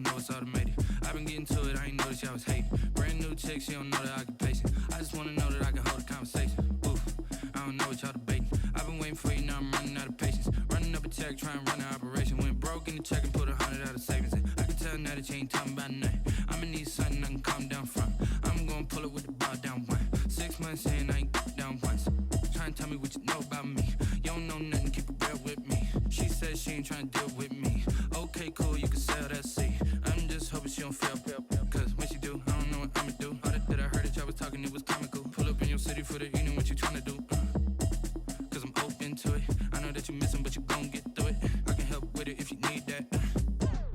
know it's automated. I've been getting to it, I ain't noticed y'all was hating. Brand new chick, she don't know the occupation. I just wanna know that I can hold a conversation. Oof, I don't know what y'all debating. I've been waiting for you, now I'm running out of patience. Running up a check, trying to run an operation. Went broke in the check and put 100 out of savings in. I can tell now that you ain't talking about nothing. I'ma need something I can calm down from. I'm gonna pull it with the bar down one. 6 months in, I ain't down once. Trying to tell me what you know about me. You don't know nothing, keep it real with me. She said she ain't trying to deal with me. Okay, cool, you can sell that seat. I'm just hoping she don't fail. Cause when she do, I don't know what I'ma do. All that I heard that y'all was talking, it was comical. Pull up in your city for the evening, what you trying to do? Cause I'm open to it. I know that you missing, but you gon' get through it. I can help with it if you need that.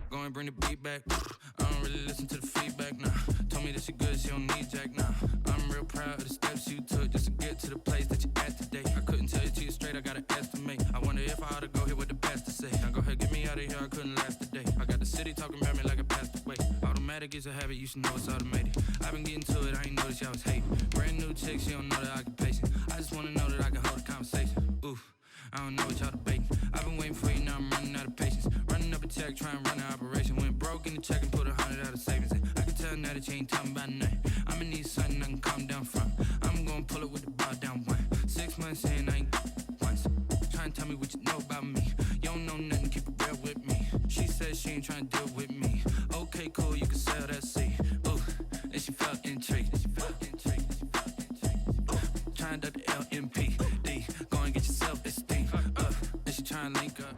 Go and bring the beat back. I don't really listen to the feedback, nah. Told me that she good, she don't need jack, nah. I'm real proud of the steps you took just to get to the place that you're at today. I couldn't tell it to you straight, I gotta estimate. I wonder if I ought to go here with the pastor say. Now go ahead, get me out of here, I couldn't last a day. I got the city talking about me like I passed away. Automatic is a habit, you should know it's automated. I've been getting to it, I ain't noticed y'all was hating. Brand new chick, she don't know the occupation. I just wanna know that I can hold a conversation. Oof, I don't know what y'all debating. I've been waiting for you, now I'm running out of patience. Running up a check, trying to run an operation. Went broke in the check and put 100 out of savings in. I can tell now that you ain't talking about nothing. I'ma need something I can calm down from. I'm gonna pull it with the bar down one. 6 months in, I ain't once. Trying to tell me what you know about me. You don't know nothing, keep it real with me. She said she ain't trying to deal with me. Okay, cool, you can sell that seat. Ooh, and she felt intrigued. Trying to the LMPD. Go and get your self-esteem. And she trying to link up.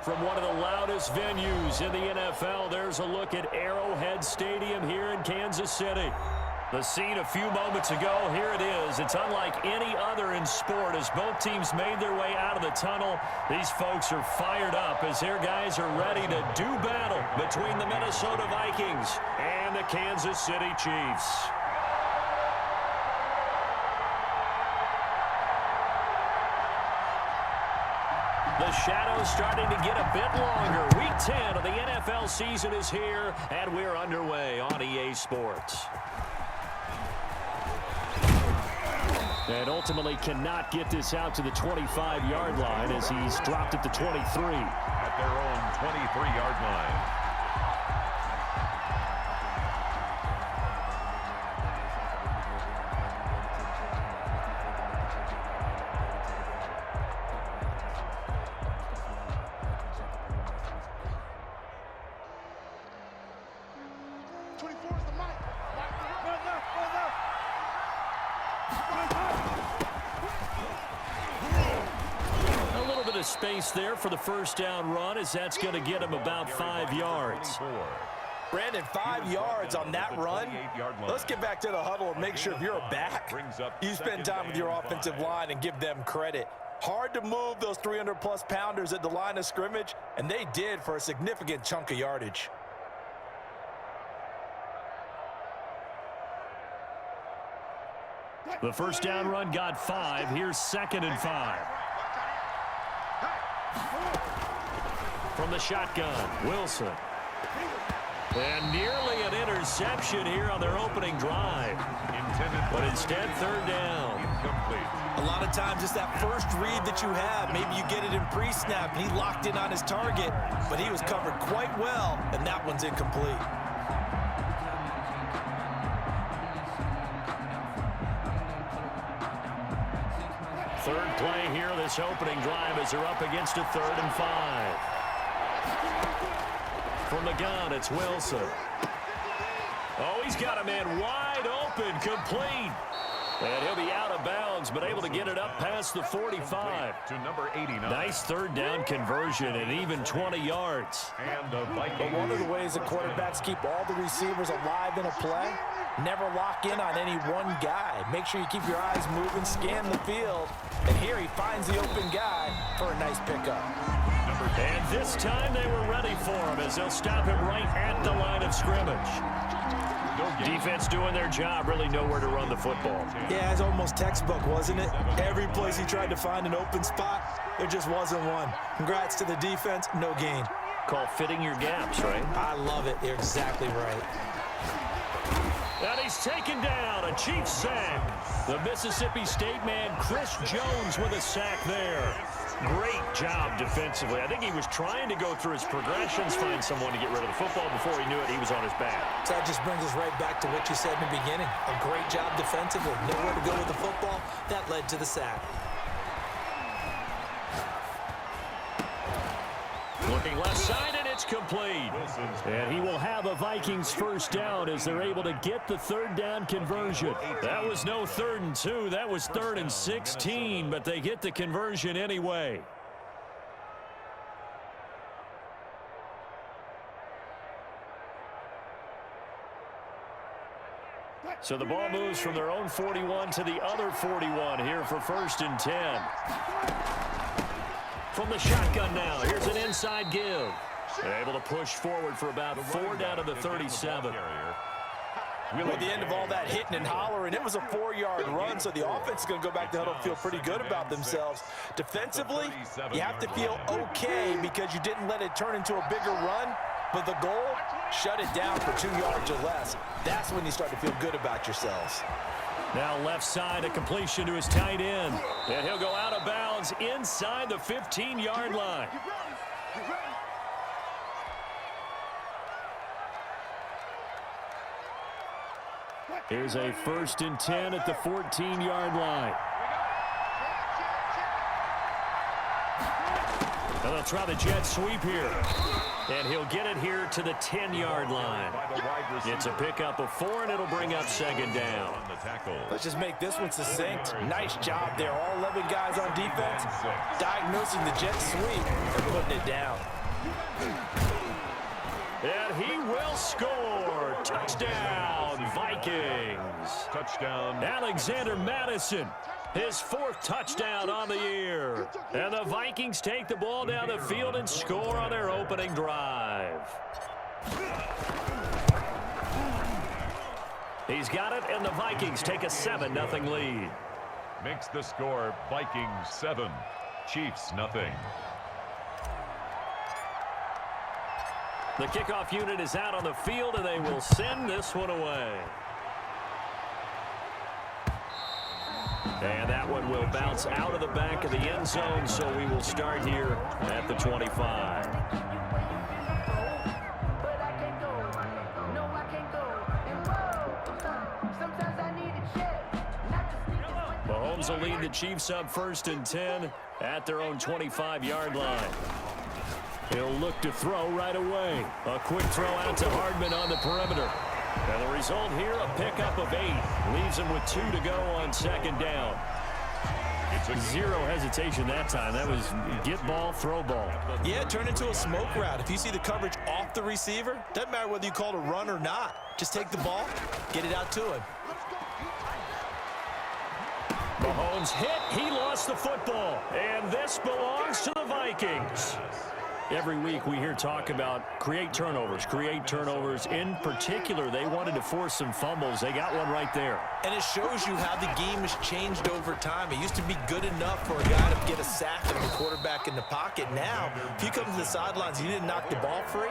From one of the loudest venues in the NFL, there's a look at Arrowhead Stadium here in Kansas City. The scene a few moments ago, here it is. It's unlike any other in sport as both teams made their way out of the tunnel. These folks are fired up as their guys are ready to do battle between the Minnesota Vikings and the Kansas City Chiefs. The shadow's starting to get a bit longer. Week 10 of the NFL season is here, and we're underway on EA Sports. And ultimately cannot get this out to the 25-yard line as he's dropped it to 23. At their own 23-yard line. Space there for the first down run as that's going to get him about 5 yards. Brandon, 5 yards on that run. Let's get back to the huddle and make sure if you're a back, you spend time with your offensive line and give them credit. Hard to move those 300-plus pounders at the line of scrimmage, and they did for a significant chunk of yardage. The first down run got 5. Here's 2nd and 5. From the shotgun, Wilson. And nearly an interception here on their opening drive. But instead, 3rd down. A lot of times it's that first read that you have. Maybe you get it in pre-snap. He locked in on his target, but he was covered quite well, and that one's incomplete. Third play here, this opening drive as they're up against a 3rd and 5. From the gun, it's Wilson. Oh, he's got a man wide open, complete. And he'll be out of bounds, but able to get it up past the 45. To number 89. Nice 3rd down conversion and even 20 yards. And the Vikings. But one of the ways that quarterbacks keep all the receivers alive in a play, never lock in on any one guy. Make sure you keep your eyes moving, scan the field. And here he finds the open guy for a nice pickup. And this time they were ready for him as they'll stop him right at the line of scrimmage. Defense doing their job, really nowhere to run the football. Yeah, it's almost textbook, wasn't it? Every place he tried to find an open spot, there just wasn't one. Congrats to the defense, no gain. Call fitting your gaps, right? I love it. You're exactly right. And he's taken down, a Chiefs sack. The Mississippi State man, Chris Jones, with a sack there. Great job defensively. I think he was trying to go through his progressions, find someone to get rid of the football. Before he knew it, he was on his back. So that just brings us right back to what you said in the beginning. A great job defensively. Nowhere to go with the football. That led to the sack. Looking left side, and it's complete. And he will have a Vikings first down as they're able to get the third down conversion. That was no 3rd and 2. That was 3rd and 16, but they get the conversion anyway. So the ball moves from their own 41 to the other 41 here for 1st and 10. From the shotgun now, here's an inside give. They're able to push forward for about 4 down to the 37. Well, at the end of all that hitting and hollering, it was a 4-yard run, so the offense is going to go back to huddle and feel pretty good about themselves. Defensively, you have to feel okay because you didn't let it turn into a bigger run, but the goal, shut it down for 2 yards or less. That's when you start to feel good about yourselves. Now left side, a completion to his tight end. And he'll go out of bounds inside the 15-yard line. Here's a 1st and 10 at the 14-yard line. And they'll try the jet sweep here. And he'll get it here to the 10-yard line. It's a pickup of 4, and it'll bring up 2nd down. Let's just make this one succinct. Nice job there. All 11 guys on defense diagnosing the jet sweep and putting it down. And he will score. Touchdown, Vikings. Touchdown. Alexander Madison, his 4th touchdown on the year. And the Vikings take the ball down the field and score on their opening drive. He's got it, and the Vikings take a 7-0 lead. Makes the score Vikings 7, Chiefs nothing. The kickoff unit is out on the field, and they will send this one away. And that one will bounce out of the back of the end zone, so we will start here at the 25. Mahomes will lead the Chiefs up 1st and 10 at their own 25-yard line. He'll look to throw right away. A quick throw out to Hardman on the perimeter. And the result here, a pickup of 8. Leaves him with 2 to go on 2nd down. Zero hesitation that time. That was get ball, throw ball. Yeah, turn into a smoke route. If you see the coverage off the receiver, doesn't matter whether you call it a run or not. Just take the ball, get it out to him. Mahomes hit. He lost the football. And this belongs to the Vikings. Every week we hear talk about create turnovers. In particular, they wanted to force some fumbles. They got one right there. And it shows you how the game has changed over time. It used to be good enough for a guy to get a sack and the quarterback in the pocket. Now, if you come to the sidelines and you didn't knock the ball free,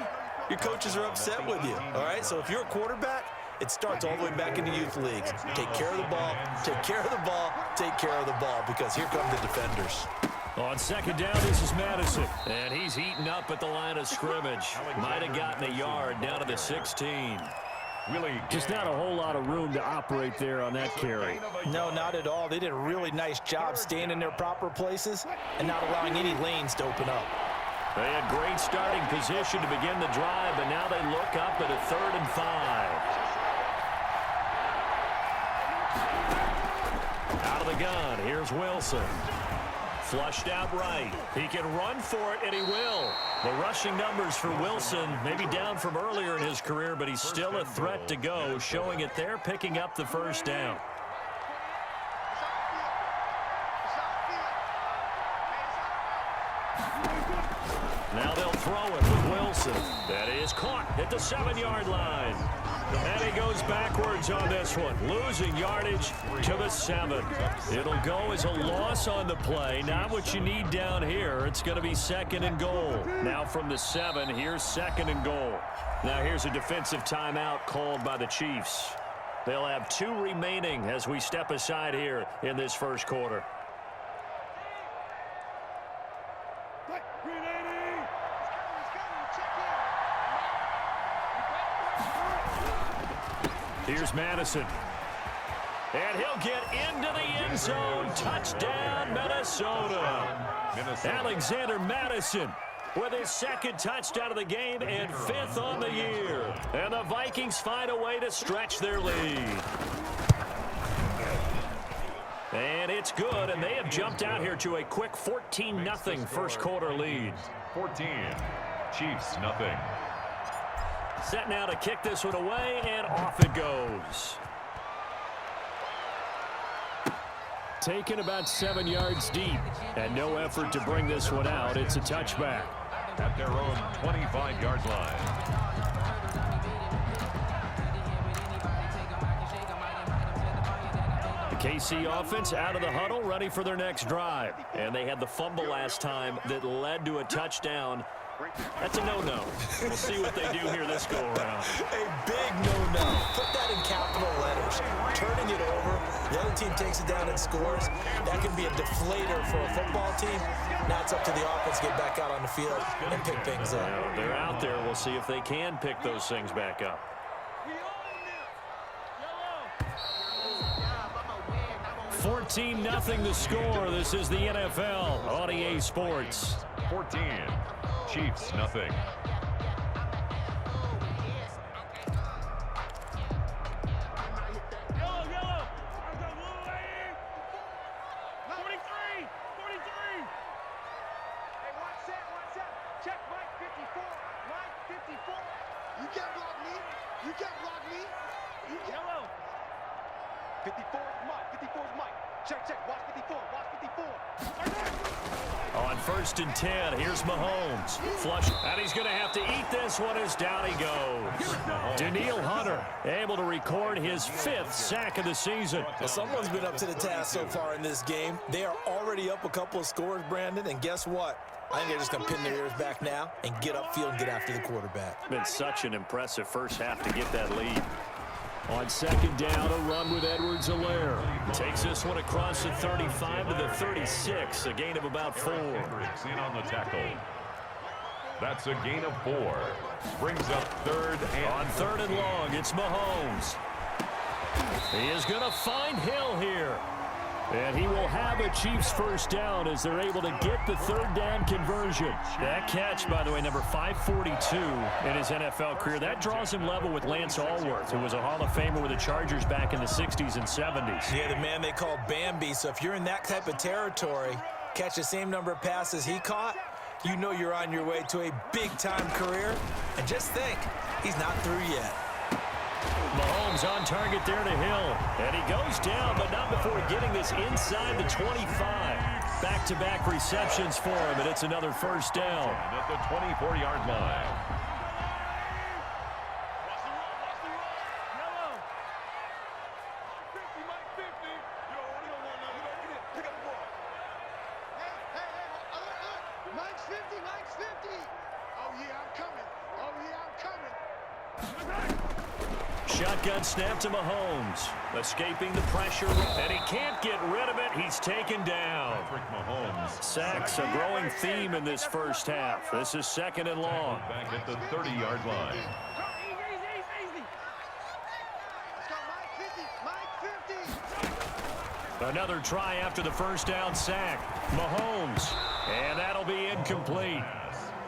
your coaches are upset with you. All right, so if you're a quarterback, it starts all the way back in the youth leagues. Take care of the ball, take care of the ball, take care of the ball, because here come the defenders. On 2nd down, this is Madison. And he's heating up at the line of scrimmage. Might have gotten a yard down to the 16. Just not a whole lot of room to operate there on that carry. No, not at all. They did a really nice job staying in their proper places and not allowing any lanes to open up. They had great starting position to begin the drive, but now they look up at a 3rd and 5. Out of the gun, here's Wilson. Flushed out right. He can run for it, and he will. The rushing numbers for Wilson maybe down from earlier in his career, but he's still a threat to go, showing it there, picking up the 1st down. Now they'll throw it with Wilson. That is caught at the 7-yard line. And he goes backwards on this one, losing yardage to the 7. It'll go as a loss on the play. Not what you need down here. It's going to be 2nd and goal. Now from the 7, here's 2nd and goal. Now here's a defensive timeout called by the Chiefs. They'll have 2 remaining as we step aside here in this 1st quarter. Here's Madison. And he'll get into the end zone. Touchdown, Minnesota. Alexander Madison with his second touchdown of the game and 5th on the year. And the Vikings find a way to stretch their lead. And it's good, and they have jumped out here to a quick 14-0 first quarter lead. 14, Chiefs nothing. Set now to kick this one away, and off it goes. Taken about 7 yards deep, and no effort to bring this one out. It's a touchback. At their own 25-yard line. The KC offense out of the huddle, ready for their next drive. And they had the fumble last time that led to a touchdown. That's a no-no. We'll see what they do here this go-around. A big no-no. Put that in capital letters. Turning it over, the other team takes it down and scores. That can be a deflator for a football team. Now it's up to the offense to get back out on the field and pick things up. Well, they're out there. We'll see if they can pick those things back up. 14-0 the score. This is the NFL on EA Sports. 14, Chiefs nothing. On 1st and 10, here's Mahomes. Flush, and he's going to have to eat this one as down he goes. Danielle Hunter able to record his 5th sack of the season. Well, someone's been up to the task so far in this game. They are already up a couple of scores, Brandon, and guess what? I think they're just going to pin their ears back now and get upfield and get after the quarterback. Been such an impressive first half to get that lead. On 2nd down, a run with Edwards-Helaire. Takes this one across the 35 to the 36, a gain of about 4. Hendricks in on the tackle. That's a gain of 4. Brings up 3rd and... On 3rd and long, it's Mahomes. He is going to find Hill here. And he will have a Chiefs first down as they're able to get the 3rd down conversion. That catch, by the way, number 542 in his NFL career. That draws him level with Lance Allworth, who was a Hall of Famer with the Chargers back in the 60s and 70s. Yeah, the man they call Bambi. So if you're in that type of territory, catch the same number of passes he caught, you know you're on your way to a big-time career. And just think, he's not through yet. Mahomes on target there to Hill. And he goes down, but not before getting this inside the 25. Back-to-back receptions for him, and it's another first down. At the 24-yard line. Shotgun snap to Mahomes. Escaping the pressure, and he can't get rid of it. He's taken down. Patrick Mahomes. Sacks, a growing theme in this first half. This is 2nd and long. Back at the 30-yard line. Another try after the first down sack. Mahomes, and that'll be incomplete.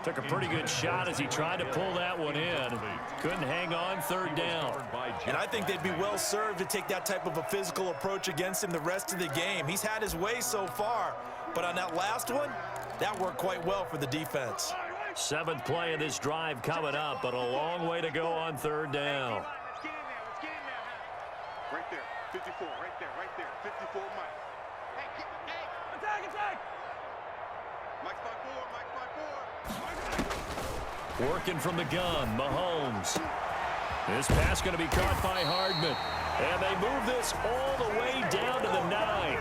Took a pretty good shot as he tried to pull that one in. Couldn't hang on 3rd down. And I think they'd be well served to take that type of a physical approach against him the rest of the game. He's had his way so far, but on that last one, that worked quite well for the defense. 7th play of this drive coming up, but a long way to go on 3rd down. Right there, 54, right there, 54, Mike. Hey, attack! Mike's by 4, Mike's by 4. Working from the gun, Mahomes. This pass going to be caught by Hardman. And they move this all the way down to the 9.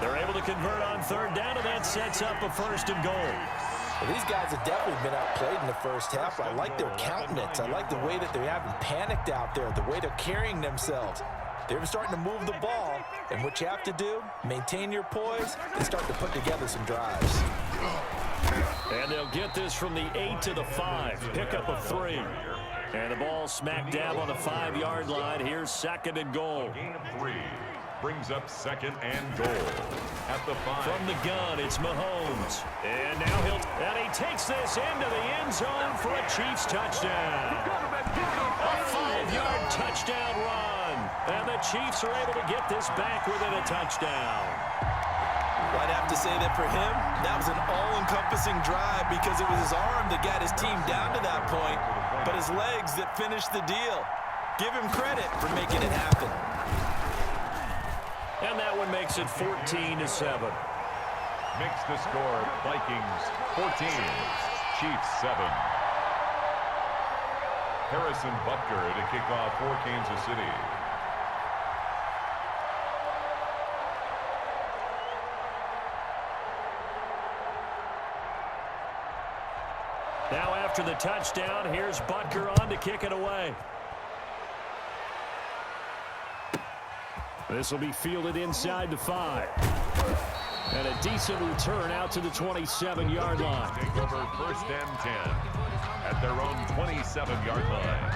They're able to convert on 3rd down, and that sets up a 1st and goal. Well, these guys have definitely been outplayed in the first half. I like their countenance. I like the way that they haven't panicked out there, the way they're carrying themselves. They're starting to move the ball, and what you have to do, maintain your poise and start to put together some drives. And they'll get this from the 8 to the 5. Pick up of 3. And the ball smack dab on the 5-yard line. Here's 2nd and goal. A gain of 3 brings up 2nd and goal at the 5. From the gun, it's Mahomes. And now he takes this into the end zone for a Chiefs touchdown. A 5-yard touchdown run. And the Chiefs are able to get this back within a touchdown. Well, I'd have to say that for him, that was an all-encompassing drive because it was his arm that got his team down to that point, but his legs that finished the deal. Give him credit for making it happen. And that one makes it 14-7. Makes the score Vikings 14, Chiefs 7. Harrison Butker to kick off for Kansas City. Now after the touchdown, here's Butker on to kick it away. This will be fielded inside the 5. And a decent return out to the 27-yard line. Take over 1st and 10 at their own 27-yard line.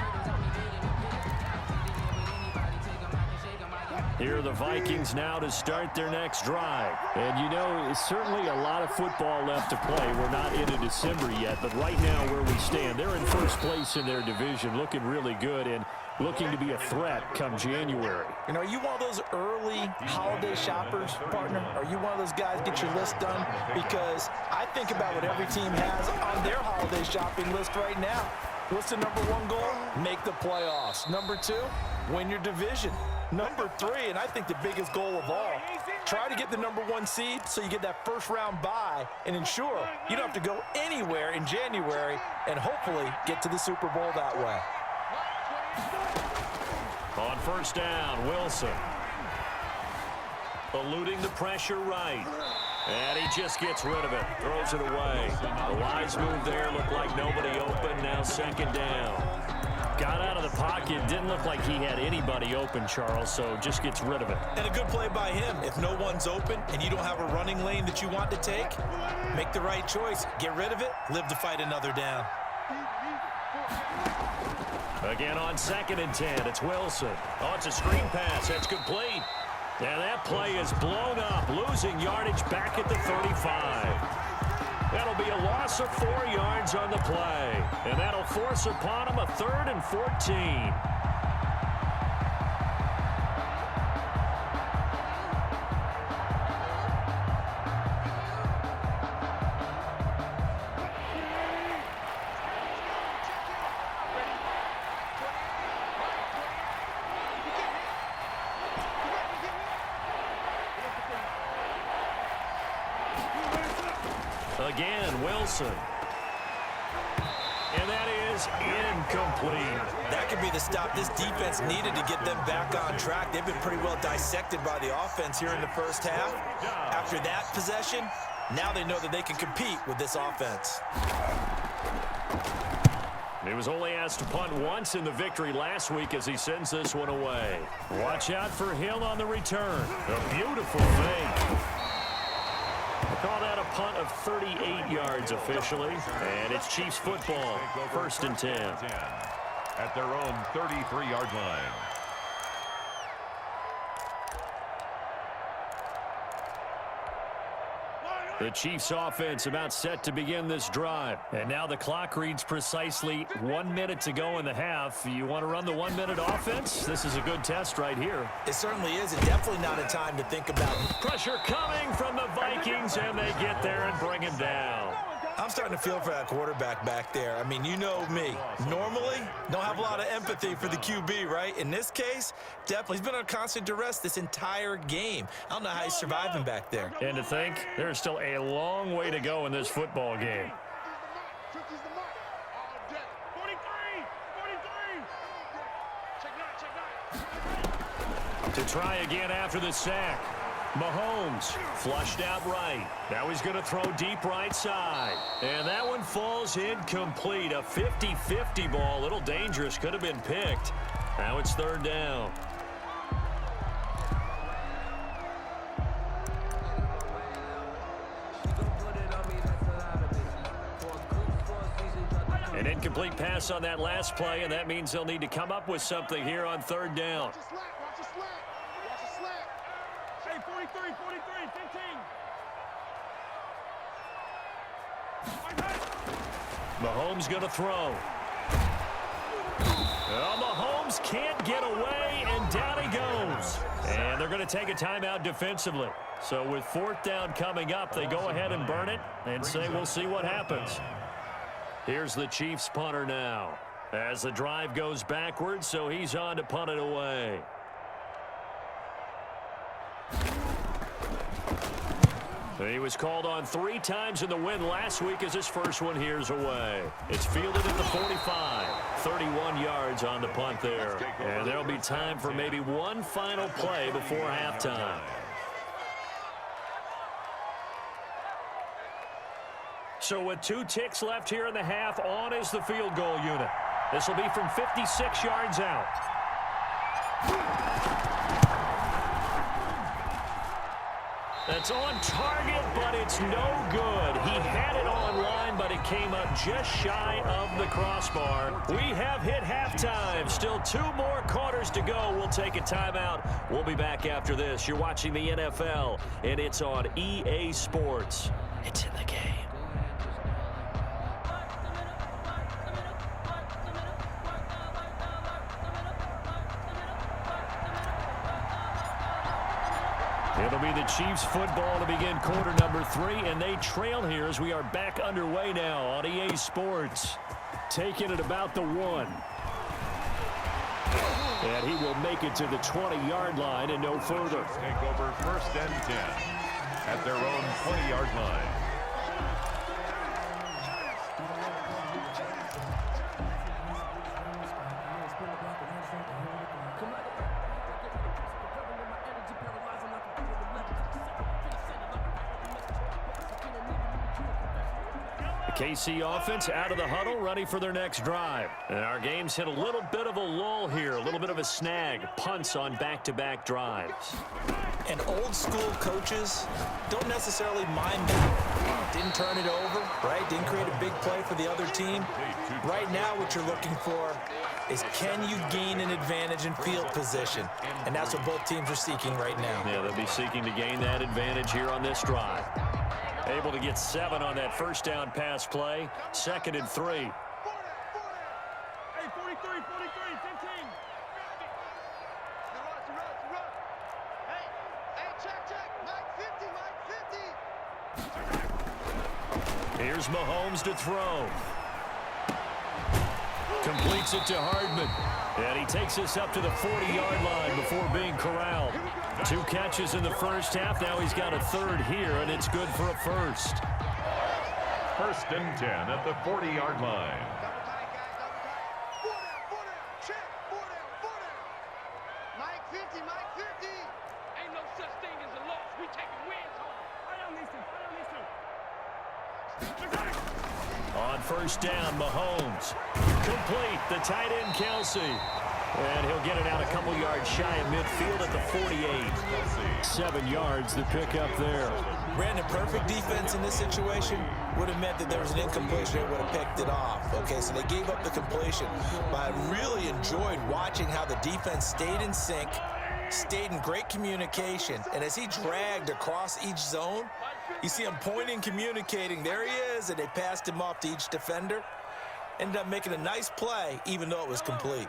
Here are the Vikings now to start their next drive. And you know, it's certainly a lot of football left to play. We're not into December yet, but right now where we stand, they're in first place in their division, looking really good and looking to be a threat come January. You know, are you one of those early holiday shoppers, partner? Are you one of those guys get your list done? Because I think about what every team has on their holiday shopping list right now. What's the number 1 goal? Make the playoffs. Number 2, win your division. Number 3, and I think the biggest goal of all, try to get the number 1 seed so you get that first-round bye and ensure you don't have to go anywhere in January and hopefully get to the Super Bowl that way. On 1st down, Wilson. Eluding the pressure right. And he just gets rid of it. Throws it away. The wise move there. Looked like nobody open. Now 2nd down. Got out of the pocket. Didn't look like he had anybody open, Charles, so just gets rid of it. And a good play by him. If no one's open and you don't have a running lane that you want to take, make the right choice. Get rid of it. Live to fight another down. Again on 2nd and 10, it's Wilson. Oh, it's a screen pass. That's complete. And that play is blown up, losing yardage back at the 35. That'll be a loss of 4 yards on the play. And that'll force upon him a 3rd and 14. Again, Wilson. And that is incomplete. That could be the stop this defense needed to get them back on track. They've been pretty well dissected by the offense here in the first half. After that possession, now they know that they can compete with this offense. He was only asked to punt once in the victory last week as he sends this one away. Watch out for Hill on the return. A beautiful fake. Call that a punt of 38 yards officially. And it's Chiefs football, 1st and 10. At their own 33-yard line. The Chiefs offense about set to begin this drive. And now the clock reads precisely 1 minute to go in the half. You want to run the 1 minute offense? This is a good test right here. It certainly is, and definitely not a time to think about it. Pressure coming from the Vikings, and they get there and bring him down. I'm starting to feel for that quarterback back there. I mean, you know me. Normally, don't have a lot of empathy for the QB, right? In this case, definitely. He's been on constant duress this entire game. I don't know how he's surviving back there. And to think, there's still a long way to go in this football game. To try again after the sack. Mahomes flushed out right. Now he's going to throw deep right side. And that one falls incomplete. A 50-50 ball. A little dangerous. Could have been picked. Now it's 3rd down. An incomplete pass on that last play, and that means they'll need to come up with something here on third down. Watch the slack, watch the slack. Watch the slack. Hey, 43, 15. Mahomes going to throw. Well, Mahomes can't get away, and down he goes. And they're going to take a timeout defensively. So with fourth down coming up, they go ahead and burn it and say we'll see what happens. Here's the Chiefs punter now as the drive goes backwards, so he's on to punt it away. He was called on 3 times in the win last week as his first one here's away. It's fielded at the 45. 31 yards on the punt there. And there'll be time for maybe one final play before halftime. So with 2 ticks left here in the half, on is the field goal unit. This will be from 56 yards out. That's on target, but it's no good. He had it on line, but it came up just shy of the crossbar. We have hit halftime. Still 2 more quarters to go. We'll take a timeout. We'll be back after this. You're watching the NFL, and it's on EA Sports. It's in the game. It'll be the Chiefs football to begin quarter number 3, and they trail here as we are back underway now on EA Sports. Taking it about the 1. And he will make it to the 20-yard line and no further. Take over first and 10 at their own 20-yard line. KC offense out of the huddle, ready for their next drive. And our game's hit a little bit of a lull here, a little bit of a snag. Punts on back-to-back drives. And old-school coaches don't necessarily mind that. Didn't turn it over, right? Didn't create a big play for the other team. Right now, what you're looking for is can you gain an advantage in field position? And that's what both teams are seeking right now. Yeah, they'll be seeking to gain that advantage here on this drive. Able to get 7 on that first down pass play. 2nd and 3. Hey, 43, 15. Hey, check. Mike 50. Here's Mahomes to throw. Completes it to Hardman. And he takes us up to the 40-yard line before being corralled. 2 catches in the first half. Now he's got a 3rd here, and it's good for a first. First and 10 at the 40-yard line. Mike 50. Ain't no such thing as a loss. We taking wins home. I don't listen. On first down, Mahomes. Complete. The tight end, Kelsey. And he'll get it out a couple yards shy of midfield at the 48. 7 yards, the pickup there. Brandon, perfect defense in this situation would have meant that there was an incompletion. They would have picked it off. Okay, so they gave up the completion. But I really enjoyed watching how the defense stayed in sync, stayed in great communication. And as he dragged across each zone, you see him pointing, communicating. There he is, and they passed him off to each defender. Ended up making a nice play, even though it was complete.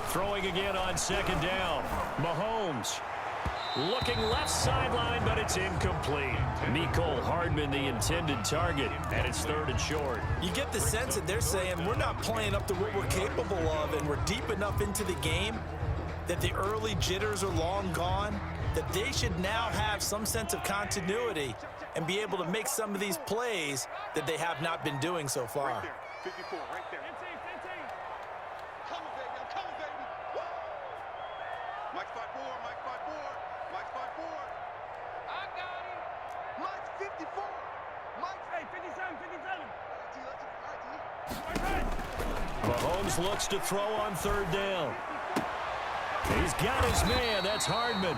Throwing again on 2nd down. Mahomes looking left sideline, but it's incomplete. Mecole Hardman, the intended target, and it's 3rd and short. You get the sense that they're saying we're not playing up to what we're capable of, and we're deep enough into the game that the early jitters are long gone, that they should now have some sense of continuity and be able to make some of these plays that they have not been doing so far. Right there, 54, right there. 15. Coming, baby, I'm coming, baby. Woo! Mike's 5'4", Mike's 5'4". I got him. Mike's 54. Mike's, hey, 57. All right, D. Mahomes looks to throw on 3rd down. He's got his man. That's Hardman.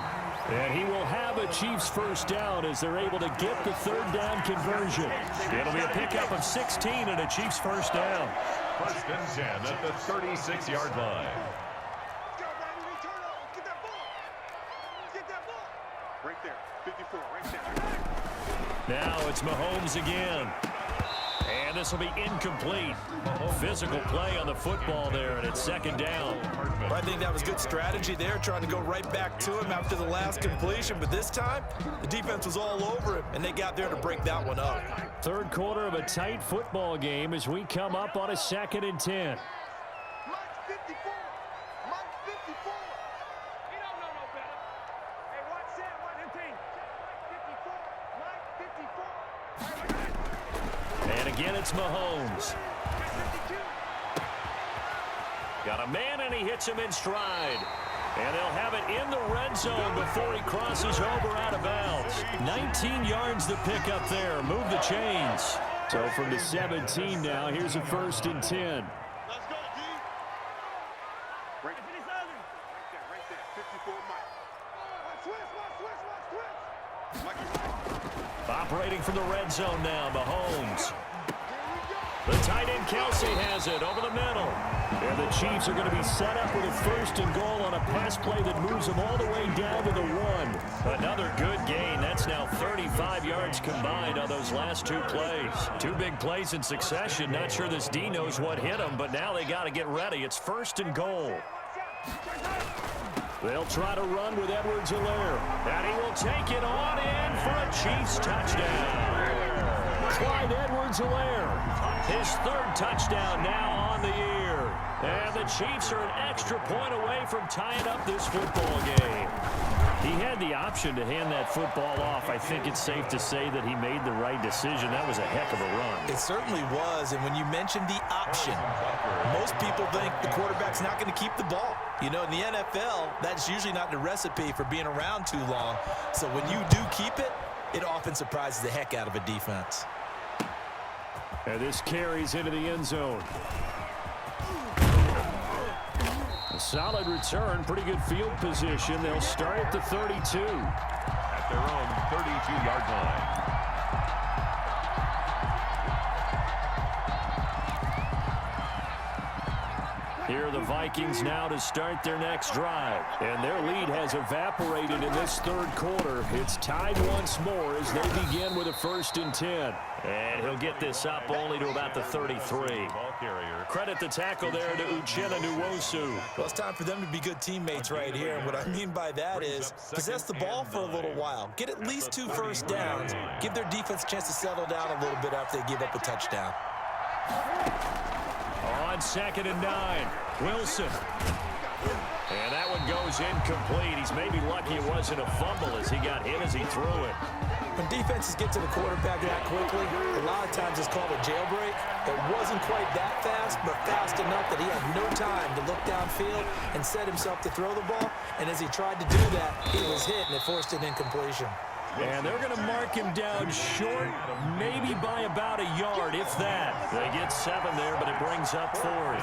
And he will have a Chiefs first down as they're able to get the third down conversion. It'll be a pickup of 16 and a Chiefs first down. First and 10 at the 36-yard line. Right there, 54, right there. Now it's Mahomes again. And this will be incomplete. Physical play on the football there, and it's second down. Well, I think that was good strategy there, trying to go right back to him after the last completion. But this time, the defense was all over him, and they got there to break that one up. Third quarter of a tight football game as we come up on a 2nd and 10. Mike 54, Mike 54. He don't know no better. Hey, watch that, watch him team. Mike 54, Mike 54. And again, it's Mahomes. Got a man, and he hits him in stride. And they'll have it in the red zone before he crosses over out of bounds. 19 yards to pick up there. Move the chains. So from the 17 now, here's a 1st and 10. Let's go, D. Right there, 54, Mike. Watch Mike. Operating from the red zone now, Mahomes. The tight end Kelsey has it over the middle. And the Chiefs are going to be set up with a 1st and goal on a pass play that moves them all the way down to the 1. Another good gain. That's now 35 yards combined on those last 2 plays. 2 big plays in succession. Not sure this D knows what hit him, but now they got to get ready. It's 1st and goal. They'll try to run with Edwards-Helaire. And he will take it on in for a Chiefs touchdown. Clyde Edwards-Helaire, his 3rd touchdown now on the year. And the Chiefs are an extra point away from tying up this football game. He had the option to hand that football off. I think it's safe to say that he made the right decision. That was a heck of a run. It certainly was, and when you mentioned the option, most people think the quarterback's not going to keep the ball. You know, in the NFL, that's usually not the recipe for being around too long. So when you do keep it, it often surprises the heck out of a defense. And this carries into the end zone. A solid return, pretty good field position. They'll start at the 32. At their own 32-yard line. Here are the Vikings now to start their next drive. And their lead has evaporated in this 3rd quarter. It's tied once more as they begin with a 1st and 10. And he'll get this up only to about the 33. Credit the tackle there to Uchenna Nwosu. Well, it's time for them to be good teammates right here. And what I mean by that is possess the ball for a little while. Get at least 2 first downs. Give their defense a chance to settle down a little bit after they give up a touchdown. On 2nd and 9, Wilson. And that one goes incomplete. He's maybe lucky it wasn't a fumble as he got hit as he threw it. When defenses get to the quarterback that quickly, a lot of times it's called a jailbreak. It wasn't quite that fast, but fast enough that he had no time to look downfield and set himself to throw the ball. And as he tried to do that, he was hit, and it forced an incompletion. And they're going to mark him down short, maybe by about a yard, if that. They get 7 there, but it brings up 4th.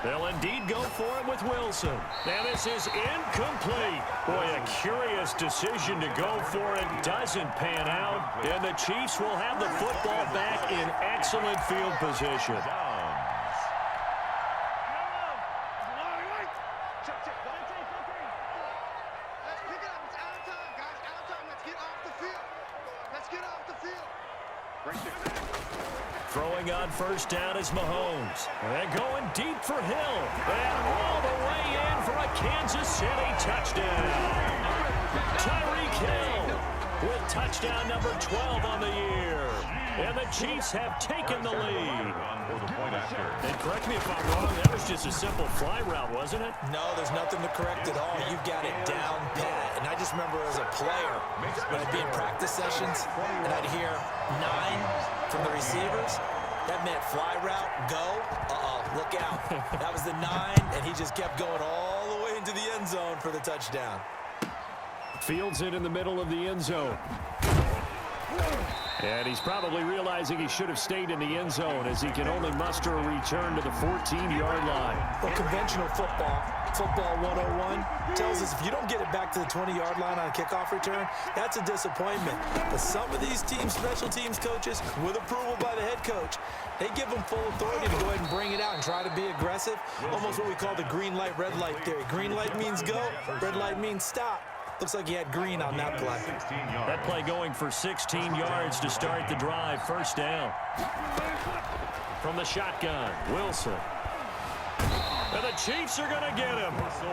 They'll indeed go for it with Wilson. Now this is incomplete. Boy, a curious decision to go for it. Doesn't pan out. And the Chiefs will have the football back in excellent field position. Throwing on 1st down is Mahomes. And going deep for Hill. And all the way in for a Kansas City touchdown. Tyreek Hill with touchdown number 12 on the year. And the Chiefs have taken the lead. And correct me if I'm wrong, that was just a simple fly route, wasn't it? No, there's nothing to correct at all. You've got it down pat. And I just remember as a player, when I'd be in practice sessions, and I'd hear 9 from the receivers, that meant fly route, go, look out. That was the 9, and he just kept going all the way into the end zone for the touchdown. Fields it in the middle of the end zone. And he's probably realizing he should have stayed in the end zone as he can only muster a return to the 14-yard line. Well, conventional football, Football 101 tells us if you don't get it back to the 20-yard line on a kickoff return, that's a disappointment. But some of these teams, special teams coaches, with approval by the head coach, they give them full authority to go ahead and bring it out and try to be aggressive. Almost what we call the green light, red light theory. Green light means go, red light means stop. Looks like he had green on that play. That play going for 16 yards to start the drive. First down. From the shotgun, Wilson. And the Chiefs are going to get him.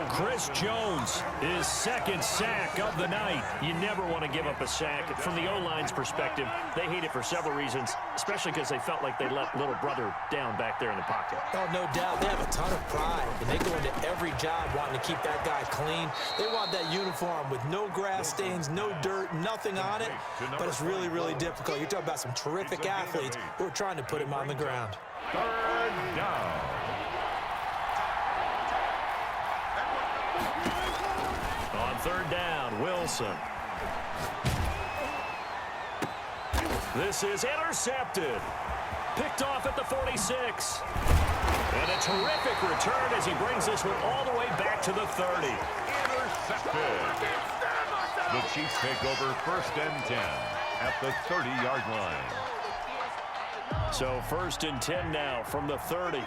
Chris Jones, his second sack of the night. You never want to give up a sack. From the O-line's perspective, they hate it for several reasons, especially because they felt like they let little brother down back there in the pocket. Oh, no doubt. They have a ton of pride, and they go into every job wanting to keep that guy clean. They want that uniform with no grass stains, no dirt, nothing on it, but it's really, really difficult. You're talking about some terrific athletes who are trying to put him on the ground. Third down. On third down, Wilson. This is intercepted. Picked off at the 46. And a terrific return as he brings this one all the way back to the 30. Intercepted. The Chiefs take over first and 10 at the 30-yard line. So first and 10 now from the 30.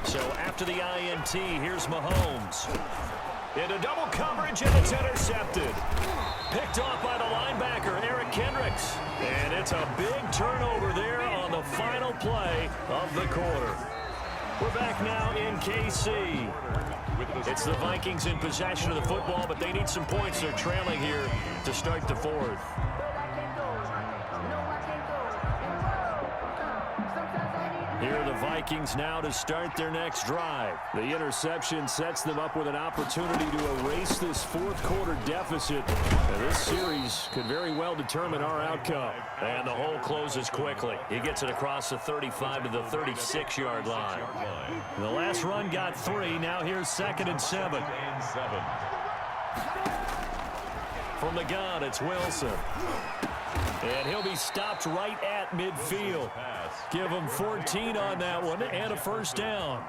So after the INT, here's Mahomes. Into double coverage, and it's intercepted. Picked off by the linebacker, Eric Kendricks. And it's a big turnover there on the final play of the quarter. We're back now in KC. It's the Vikings in possession of the football, but they need some points. They're trailing here to start the fourth. Here are the Vikings now to start their next drive. The interception sets them up with an opportunity to erase this fourth quarter deficit. And this series could very well determine our outcome. And the hole closes quickly. He gets it across the 35 to the 36-yard line. The last run got 3. Now here's 2nd and 7. From the gun, it's Wilson. And he'll be stopped right at midfield. Give him 14 on that one and a first down.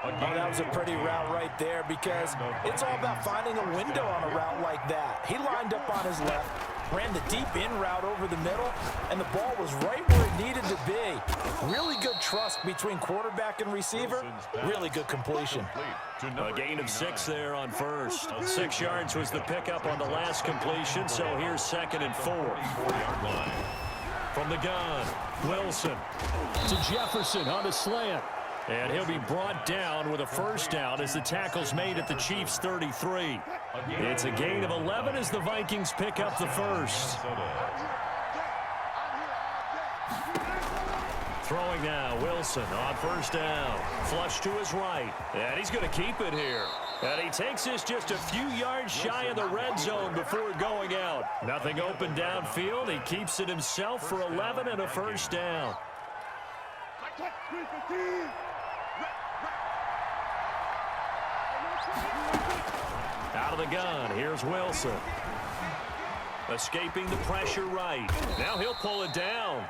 Oh, that was a pretty route right there because it's all about finding a window on a route like that. He lined up on his left, ran the deep in route over the middle, and the ball was right where it needed to be. Really good trust between quarterback and receiver. Really good completion. A gain of 6 there on first. 6 yards was the pickup on the last completion, so here's 2nd and 4. From the gun, Wilson to Jefferson on the slant. And he'll be brought down with a first down as the tackle's made at the Chiefs' 33. It's a gain of 11 as the Vikings pick up the first. Throwing now, Wilson on first down. Flush to his right. And he's going to keep it here. And he takes this just a few yards shy of the red zone before going out. Nothing open downfield. He keeps it himself for 11 and a first down. Out of the gun, here's Wilson. Escaping the pressure right. Now he'll pull it down.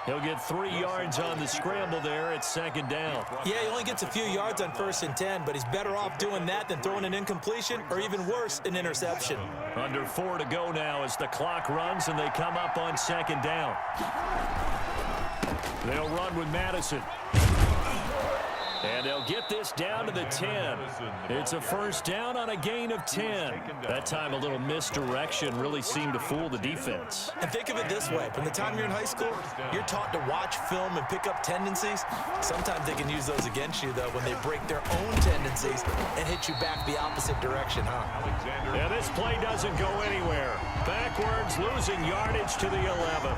He'll get 3 yards on the scramble there at 2nd down. Yeah, he only gets a few yards on 1st and 10, but he's better off doing that than throwing an incompletion or even worse, an interception. Under 4 to go now as the clock runs and they come up on 2nd down. They'll run with Madison. And they'll get this down to the 10. It's a first down on a gain of 10. That time a little misdirection really seemed to fool the defense. And think of it this way. From the time you're in high school, you're taught to watch film and pick up tendencies. Sometimes they can use those against you, though, when they break their own tendencies and hit you back the opposite direction, huh? Yeah, this play doesn't go anywhere. Backwards, losing yardage to the 11.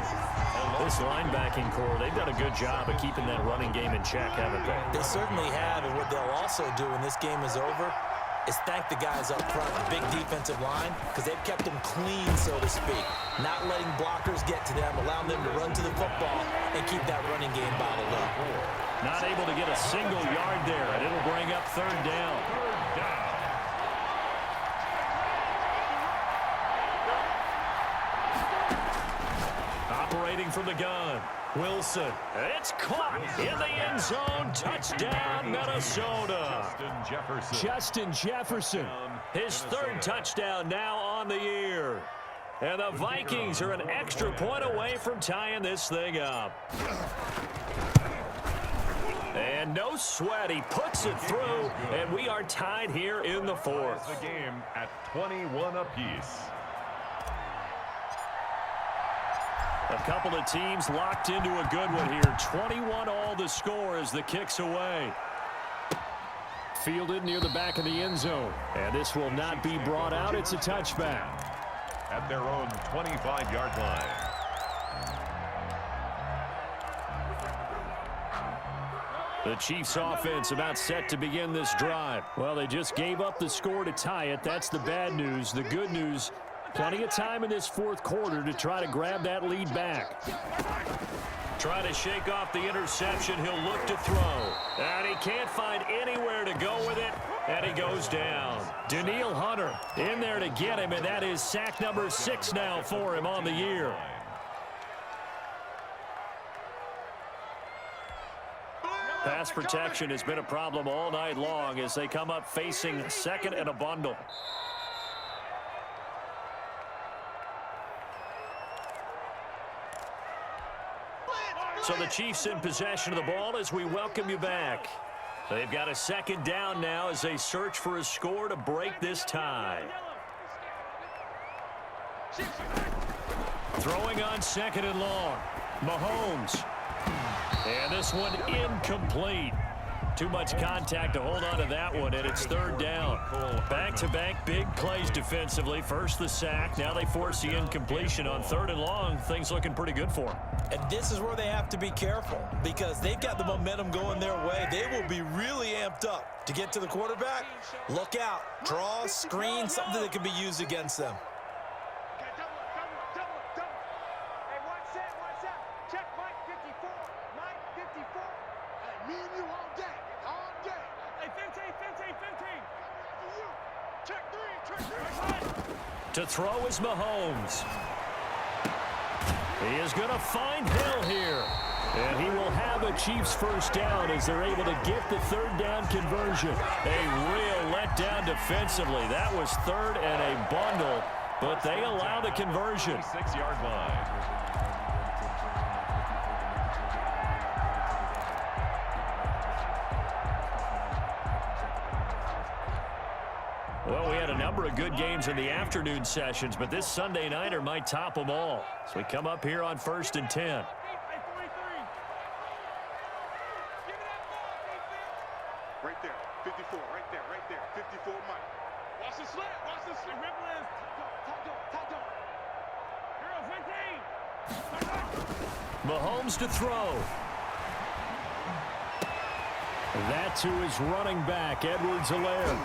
This linebacking core, they've done a good job of keeping that running game in check, haven't they? They certainly have, and what they'll also do when this game is over is thank the guys up front, the big defensive line, because they've kept them clean, so to speak. Not letting blockers get to them, allowing them to run to the football and keep that running game bottled up. Not able to get a single yard there, and it'll bring up third down. Operating from the gun, Wilson. It's caught in the end zone. Touchdown, Minnesota. Justin Jefferson. His third touchdown now on the year. And the Vikings are an extra point away from tying this thing up. And no sweat, he puts it through, and we are tied here in the fourth. The game at 21 apiece. A couple of teams locked into a good one here. 21 all the score as the kick's away. Fielded near the back of the end zone. And this will not be brought out. It's a touchback. At their own 25-yard line. The Chiefs offense about set to begin this drive. Well, they just gave up the score to tie it. That's the bad news. The good news, plenty of time in this fourth quarter to try to grab that lead back. Trying to shake off the interception. He'll look to throw. And he can't find anywhere to go with it. And he goes down. Danielle Hunter in there to get him. And that is sack number 6 now for him on the year. Pass protection has been a problem all night long as they come up facing second and a bundle. So the Chiefs in possession of the ball as we welcome you back. They've got a second down now as they search for a score to break this tie. Throwing on second and long. Mahomes. And this one incomplete. Too much contact to hold on to that one, and it's third down. Back-to-back big plays defensively. First the sack. Now they force the incompletion on third and long. Things looking pretty good for them. And this is where they have to be careful because they've got the momentum going their way. They will be really amped up to get to the quarterback. Look out. Draw, screen, something that can be used against them. To throw is Mahomes. He is going to find Hill here. And he will have a Chiefs first down as they're able to get the third down conversion. A real letdown defensively. That was third and a bundle, but they allow the conversion. 6-yard line. Well, we had a number of good games in the afternoon sessions, but this Sunday nighter might top them all. So we come up here on 1st and 10. Right there, 54, right there, 54, Mike. Watch the slant, watch the slant. Mahomes to throw. That to his running back, Edwards-Helaire.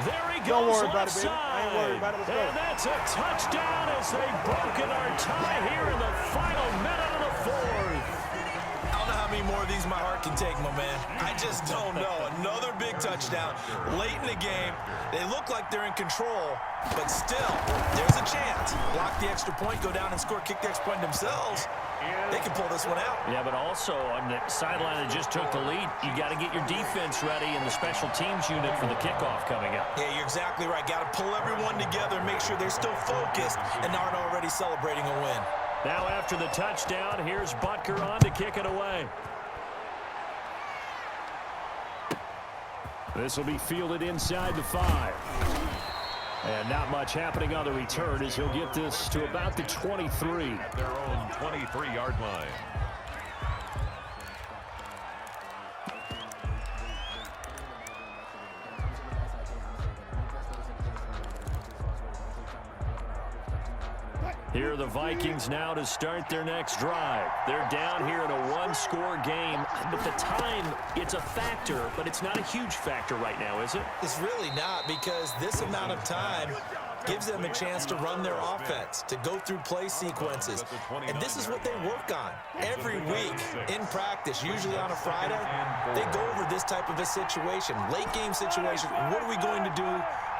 There he goes. Don't worry about it, baby. Offside. I ain't worried about it. Let's go. And that's a touchdown as they've broken our tie here in the final minute of the fourth. I don't know how many more of these my heart can take, my man. I just don't know. Another big touchdown late in the game. They look like they're in control, but still, there's a chance. Block the extra point, go down and score, kick the extra point themselves. They can pull this one out. Yeah, but also on the sideline that just took the lead, you got to get your defense ready in the special teams unit for the kickoff coming up. Yeah, you're exactly right. Got to pull everyone together and make sure they're still focused and aren't already celebrating a win. Now after the touchdown, here's Butker on to kick it away. This will be fielded inside the 5. And not much happening on the return as he'll get this to about the 23. At their own 23-yard line. Here are the Vikings now to start their next drive. They're down here in a one-score game, but the time, it's a factor, but it's not a huge factor right now, is it? It's really not, because this amount of time gives them a chance to run their offense, to go through play sequences. And this is what they work on every week in practice, usually on a Friday. They go over this type of a situation, late game situation. What are we going to do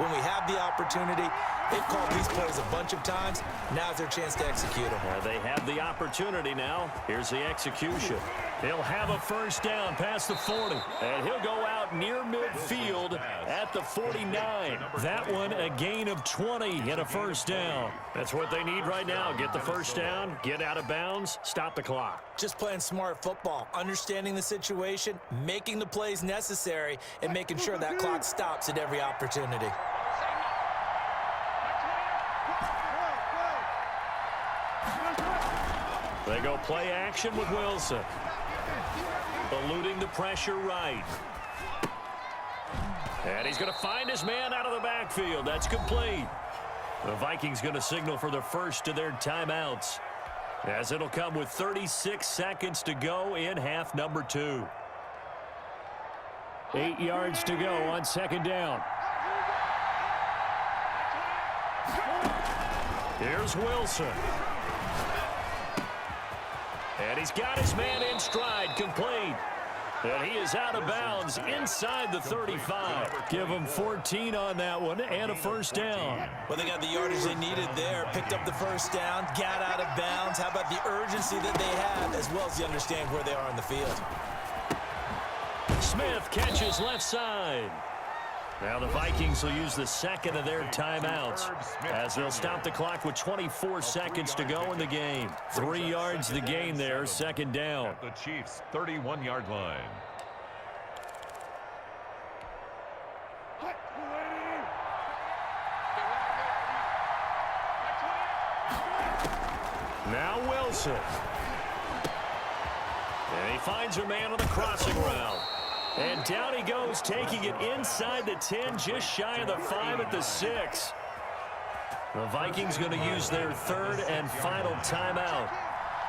when we have the opportunity? They've called these plays a bunch of times. Now's their chance to execute them. They have the opportunity now. Here's the execution. He'll have a first down past the 40. And he'll go out near midfield at the 49. That one a gain of 20 and a first down. That's what they need right now. Get the first down, get out of bounds, stop the clock. Just playing smart football, understanding the situation, making the plays necessary, and making sure that clock stops at every opportunity. They go play action with Wilson. Eluding the pressure right. And he's going to find his man out of the backfield. That's complete. The Vikings going to signal for the first of their timeouts, as it'll come with 36 seconds to go in half number 2. 8 yards to go on second down. Here's Wilson. And he's got his man in stride, complete. And he is out of bounds inside the 35. Give him 14 on that one and a first down. Well, they got the yardage they needed there. Picked up the first down, got out of bounds. How about the urgency that they have, as well as you understand where they are on the field. Smith catches left side. Now the Vikings will use the second of their timeouts, as they'll stop the clock with 24 seconds to go in the game. 3 yards the gain there, second down. At the Chiefs' 31-yard line. Now Wilson. And he finds a man on the crossing route. And down he goes, taking it inside the 10, just shy of the 5 at the 6. The Vikings going to use their third and final timeout,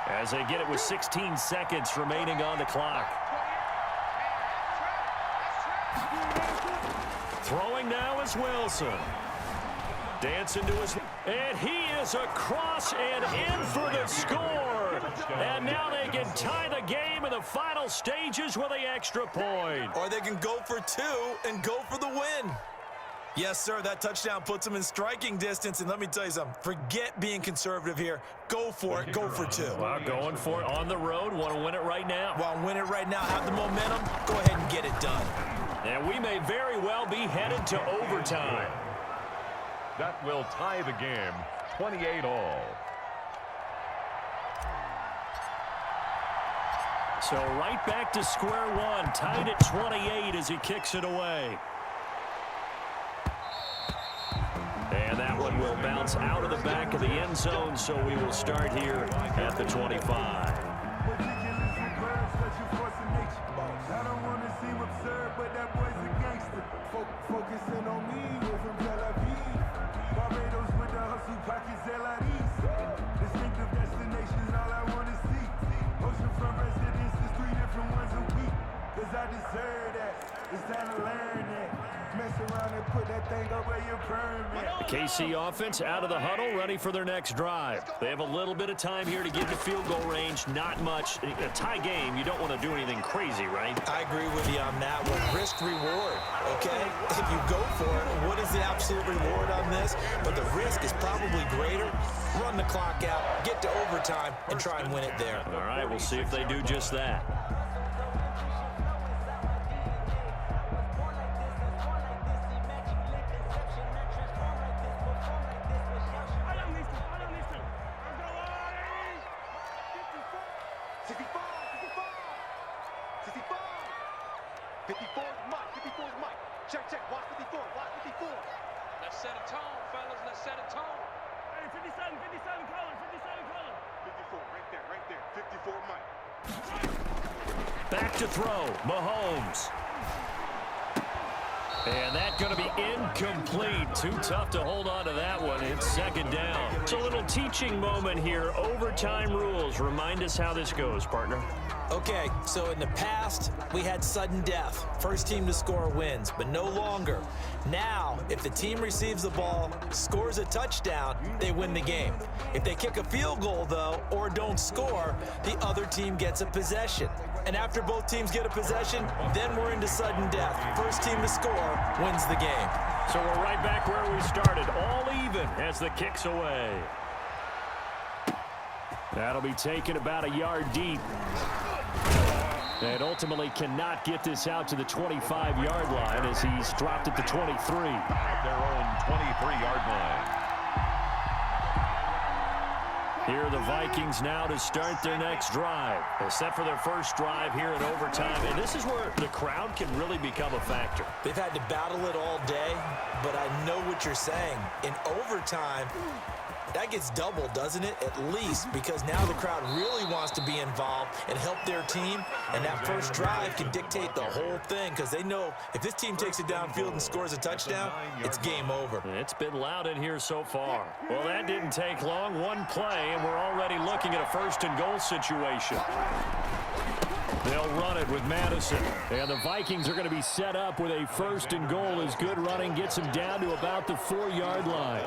as they get it with 16 seconds remaining on the clock. Throwing now is Wilson. Dancing to his... And he is across and in for the score. And now they can tie the game in the final stages with the extra point. Or they can go for 2 and go for the win. Yes, sir, that touchdown puts them in striking distance. And let me tell you something, forget being conservative here. Go for it, go for 2. Well, going for it on the road. Want to win it right now. Want to win it right now, have the momentum, go ahead and get it done. And we may very well be headed to overtime. That will tie the game, 28 all. So right back to square one, tied at 28 as he kicks it away. And that one will bounce out of the back of the end zone, so we will start here at the 25. I don't want to seem absurd, but that boy's a gangster. Focusing on me, we're from Tel Aviv. Barbados with the hustle, pockets LIDs. Distinctive destinations, all I want to see. Oceanfront residences, 3 different ones a week. Cause I deserve that. It's time to learn that. Mess around and put that thing up where your permit. The KC offense out of the huddle, ready for their next drive. They have a little bit of time here to get to field goal range, not much. A tie game, you don't want to do anything crazy, right? I agree with you on that one. Risk reward, okay? If you go for it, what is the absolute reward on this? But the risk is probably greater. Run the clock out, get to overtime, and try and win it there. All right, we'll see if they do just that. Back to throw, Mahomes. And that's going to be incomplete. Too tough to hold on to that one. It's second down. It's a little teaching moment here. Overtime rules. Remind us how this goes, partner. Okay, so in the past, we had sudden death. First team to score wins, but no longer. Now, if the team receives the ball, scores a touchdown, they win the game. If they kick a field goal, though, or don't score, the other team gets a possession. And after both teams get a possession, then we're into sudden death. First team to score wins the game. So we're right back where we started, all even as the kick's away. That'll be taken about a yard deep. And ultimately cannot get this out to the 25-yard line as he's dropped at the 23. At their own 23-yard line. Here are the Vikings now to start their next drive. Except for their first drive here in overtime. And this is where the crowd can really become a factor. They've had to battle it all day, but I know what you're saying. In overtime, that gets doubled, doesn't it? At least, because now the crowd really wants to be involved and help their team. And that first drive can dictate the whole thing because they know if this team takes it downfield and scores a touchdown, it's game over. It's been loud in here so far. Well, that didn't take long. One play, and we're already looking at a first and goal situation. They'll run it with Madison. And the Vikings are going to be set up with a first and goal as good running gets them down to about the 4-yard line.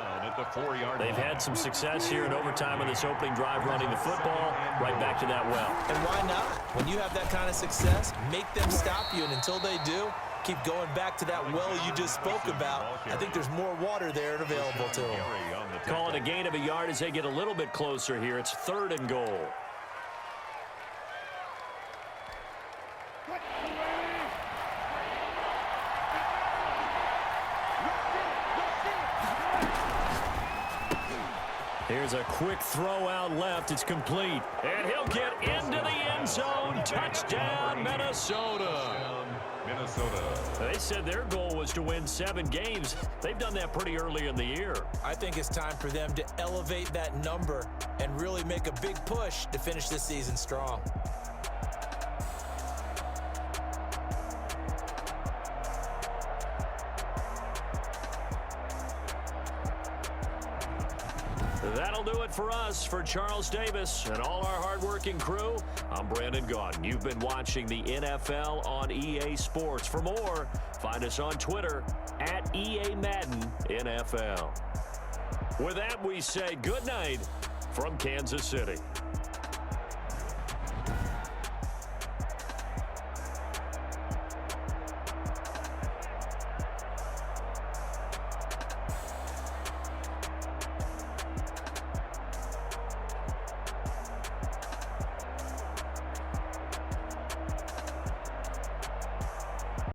They've had some success here in overtime in this opening drive running the football. Right back to that well. And why not? When you have that kind of success, make them stop you. And until they do, keep going back to that well you just spoke about. I think there's more water there and available to them. Call it a gain of a yard as they get a little bit closer here. It's third and goal. Here's a quick throw out left. It's complete. And he'll get into the end zone. Touchdown, Minnesota. They said their goal was to win 7 games. They've done that pretty early in the year. I think it's time for them to elevate that number and really make a big push to finish this season strong. That'll do it for us. For Charles Davis and all our hardworking crew, I'm Brandon Gaudin. You've been watching the NFL on EA Sports. For more, find us on Twitter at EA Madden NFL. With that, we say good night from Kansas City.